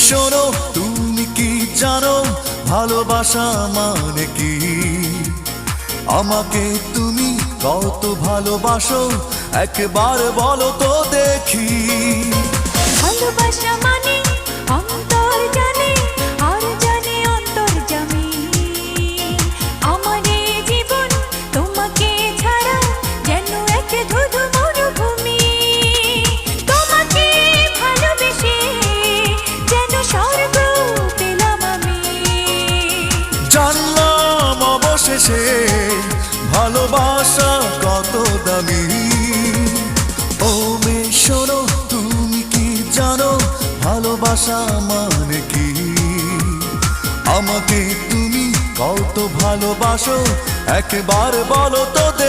শোনো, তুমি কি জানো ভালোবাসা মানে কি? আমাকে তুমি কত ভালোবাসো একবার বলো তো দেখি। ভালোবাসা মানে অন্তর জানে আর জানে অন্তর্যামী। আমার এই জীবন তোমাকে ছাড়া যেন এক ধুধু মরুভূমি। তোমাকে ভালোবেসে যেন স্বর্গ পেলাম আমি। জানলাম অবশেষে ভালোবাসা কত দামি। ও মেয়ে শোনো, তুমি কি জানো ভালোবাসা মানে কি? আমাকে তুমি কত ভালোবাসো একবার বলো তো দেখি।